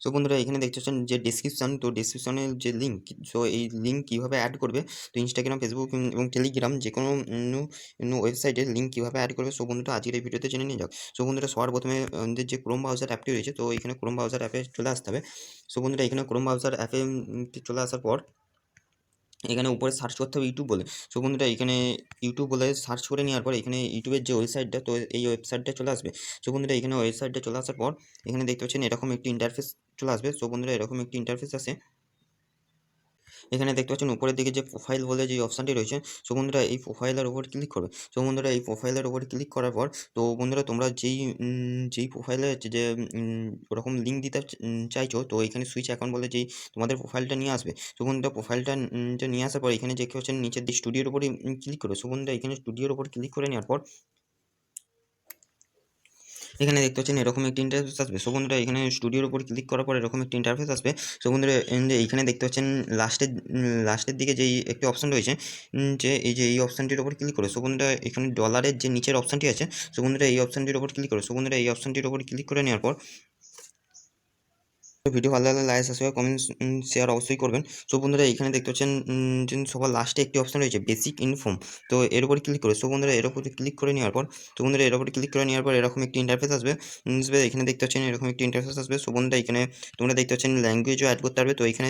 So বন্ধুরা এখানে দেখতে পাচ্ছেন যে ডেসক্রিপশন, তো ডেসক্রিপশনের যে লিঙ্ক, সো এই লিঙ্ক কীভাবে অ্যাড করবে, তো ইনস্টাগ্রাম, ফেসবুক এবং টেলিগ্রাম যে কোনো ওয়েবসাইটের লিঙ্ক কীভাবে অ্যাড করবে, সো বন্ধুরা আজকের এই ভিডিওতে জেনে নিয়ে যাক। সো বন্ধুরা সবার প্রথমে আমাদের যে ক্রোম ব্রাউজার অ্যাপটি রয়েছে, তো এখানে ক্রোম ব্রাউজার অ্যাপে চলে আসতে হবে। সো বন্ধুরা এখানে ক্রোম ব্রাউজার অ্যাপে চলে আসার পর এখানে উপরে সার্চ করতে হবে ইউটিউব বলে। সো বন্ধুরা এখানে ইউটিউব বলে সার্চ করে নেওয়ার পর এখানে ইউটিউবের যে ওয়েবসাইটটা, তো এই ওয়েবসাইটটা চলে আসবে। সো বন্ধুরা এখানে ওয়েবসাইটটা চলে আসার পর এখানে দেখতে পাচ্ছেন এরকম একটি ইন্টারফেস চলে আসবে। সো বন্ধুরা এরকম একটি ইন্টারফেস আসে। এখানে দেখতে পাচ্ছেন উপরের দিকে যে প্রোফাইল বলে যে অপশানটি রয়েছে, সো বন্ধুরা এই প্রোফাইলের ওপর ক্লিক করবে। সো বন্ধুরা এই প্রোফাইলের ওপর ক্লিক করার পর, তো বন্ধুরা তোমরা যেই প্রোফাইলে যে ওরকম লিঙ্ক দিতে চাইছো, তো এখানে সুইচ অ্যাকাউন্ট বলে যেই তোমাদের প্রোফাইলটা নিয়ে আসবে। সো বন্ধুরা প্রোফাইলটা নিয়ে আসার পর এখানে দেখতে পাচ্ছেন নিচের দিকে স্টুডিওর উপরে ক্লিক করবে। সো বন্ধুরা এখানে স্টুডিওর উপর ক্লিক করে নেওয়ার পর এখানে দেখতে পাচ্ছেন এরকম একটি ইন্টারফেস আসবে। সো বন্ধুরা এখানে স্টুডিওর উপর ক্লিক করার পর এরকম একটি ইন্টারফেস আসবে। সো বন্ধুরা এইখানে দেখতে পাচ্ছেন লাস্টের দিকে যেই একটি অপশান রয়েছে, যে এই অপশানটির উপর ক্লিক করে, সো বন্ধুরা এখানে ডলারের যে নিচের অপশানটি আছে, সো বন্ধুরা এই অপশানটির উপর ক্লিক করে। সো বন্ধুরা এই অপশানটির উপর ক্লিক করে নেওয়ার পর ভিডিও ভালো লাগলে লাইক, সাবস্ক্রাইব, কমেন্ট, শেয়ার অবশ্যই করবেন। সো বন্ধুরা এখানে দেখতে পাচ্ছেন সবার লাস্টে একটি অপশান রয়েছে বেসিক ইনফর্ম, তো এর উপর ক্লিক করে। সো বন্ধুরা এর উপর ক্লিক করে নেওয়ার পর, তো বন্ধুরা এর উপর ক্লিক করে নেওয়ার পর এরকম একটি ইন্টারফেস আসবে। এখানে দেখতে পাচ্ছেন এরকম একটি ইন্টারফেস আসবে। সো বন্ধুরা এখানে তোমরা দেখতে পাচ্ছেন ল্যাঙ্গুয়েজও অ্যাড করতে পারবে। তো এখানে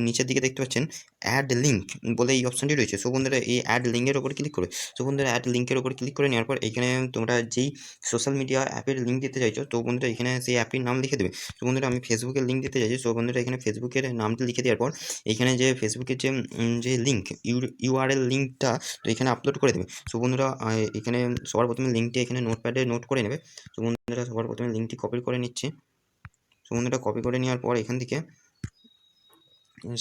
নিচের দিকে দেখতে পাচ্ছেন অ্যাড লিঙ্ক বলে এই অপশানটি রয়েছে। সো বন্ধুরা এই অ্যাড লিঙ্কের উপর ক্লিক করে। সো বন্ধুরা অ্যাড লিঙ্কের উপর ক্লিক করে নেওয়ার পর এখানে তোমরা যেই সোশ্যাল মিডিয়া অ্যাপের লিঙ্ক দিতে চাইছো, তো বন্ধুরা এখানে সেই অ্যাপটির নাম লিখে দেবে। তো বন্ধুরা আমি ফেসবুকের লিঙ্ক দিতে চাইছি। সো বন্ধুরা এখানে ফেসবুকের নামটি লিখে দেওয়ার পর এখানে যে ফেসবুকের যে লিঙ্ক ইউআরএল লিঙ্কটা, তো এখানে আপলোড করে দেবে। সো বন্ধুরা এখানে সবার প্রথমে লিঙ্কটি এখানে নোটপ্যাডে নোট করে নেবে। সো বন্ধুরা সবার প্রথমে লিঙ্কটি কপি করে নিচ্ছি। সো বন্ধুরা কপি করে নেওয়ার পর এখান থেকে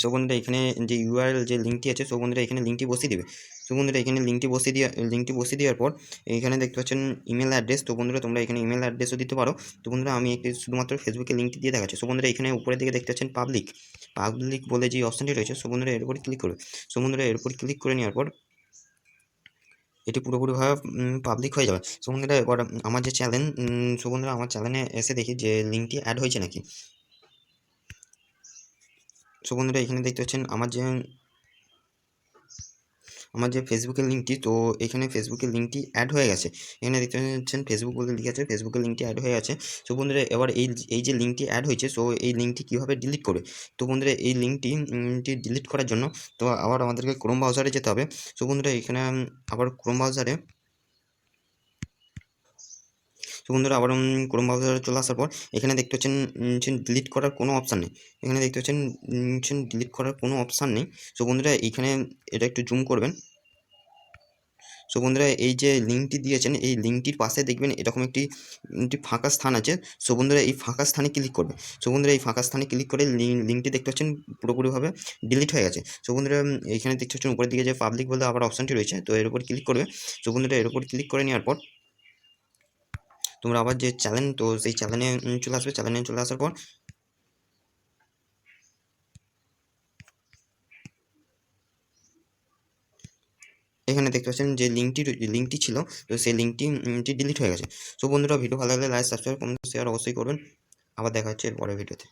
সো বন্ধুরা এখানে যে ইউআরএল যে লিঙ্কটি আছে, সো বন্ধুরা এখানে লিঙ্কটি বসিয়ে দেবে। সো বন্ধুরা এখানে লিঙ্কটি বসিয়ে দেওয়ার পর এখানে দেখতে পাচ্ছেন ইমেল অ্যাড্রেস। তো বন্ধুরা তোমরা এখানে ইমেল অ্যাড্রেসও দিতে পারো। তো বন্ধুরা আমি একটি শুধুমাত্র ফেসবুকের লিঙ্কটি দিয়ে দেখাচ্ছি। সো বন্ধুরা এখানে উপরের দিকে দেখতে পাচ্ছেন পাবলিক বলে যে অপশানটি রয়েছে, সো বন্ধুরা এর উপর ক্লিক করবে। সো বন্ধুরা এর উপর ক্লিক করে নেওয়ার পর এটি পুরোপুরিভাবে পাবলিক হয়ে যাবে। সো বন্ধুরা এবার আমার যে চ্যানেল, সো বন্ধুরা আমার চ্যানেলে এসে দেখি যে লিঙ্কটি অ্যাড হয়েছে নাকি। সো বন্ধুরা এখানে দেখতে পাচ্ছেন আমার যে ফেসবুকের লিঙ্কটি, তো এখানে ফেসবুকের লিঙ্কটি অ্যাড হয়ে গেছে। এখানে দেখতে পাচ্ছেন ফেসবুক বলে লিখে আছে, ফেসবুকের লিঙ্কটি অ্যাড হয়ে গেছে। সো বন্ধুরা এবার এই যে লিঙ্কটি অ্যাড হয়েছে, সো এই লিঙ্কটি কীভাবে ডিলিট করবে। তো বন্ধুরা এই লিঙ্কটি ডিলিট করার জন্য তো আবার আমাদেরকে ক্রোম ব্রাউজারে যেতে হবে। সো বন্ধুরা এখানে আবার ক্রোম ব্রাউজারে তো বন্ধুরা আবার ক্রোম ব্রাউজারে চলে আসার পর এখানে দেখতে পাচ্ছেন ডিলিট করার কোনো অপশান নেই। এখানে দেখতে পাচ্ছেন ডিলিট করার কোনো অপশান নেই। সো বন্ধুরা এইখানে এটা একটু জুম করবেন। সো বন্ধুরা এই যে লিঙ্কটি দিয়েছেন, এই লিঙ্কটির পাশে দেখবেন এরকম একটি ফাঁকা স্থান আছে। সো বন্ধুরা এই ফাঁকা স্থানে ক্লিক করবে। সো বন্ধুরা এই ফাঁকা স্থানে ক্লিক করে লিঙ্কটি দেখতে পাচ্ছেন পুরোপুরিভাবে ডিলিট হয়ে গেছে। সো বন্ধুরা এইখানে দেখতে পাচ্ছেন উপরের দিকে যে পাবলিক বলে আবার অপশানটি রয়েছে, তো এর উপর ক্লিক করবে। সো বন্ধুরা এর উপর ক্লিক করে নেওয়ার পর তোমরা আবার যে চ্যানেল, তো সেই চ্যানেলে চলে আসবে। চ্যানেলে চলে আসার পর এখানে দেখতে পাচ্ছেন যে লিঙ্কটি ছিল, তো সেই লিঙ্কটি ডিলিট হয়ে গেছে। সো বন্ধুরা ভিডিও ভালো লাগলে লাইক, সাবস্ক্রাইব, কমেন্ট, শেয়ার অবশ্যই করবেন। আবার দেখা হচ্ছে এর পরের ভিডিওতে।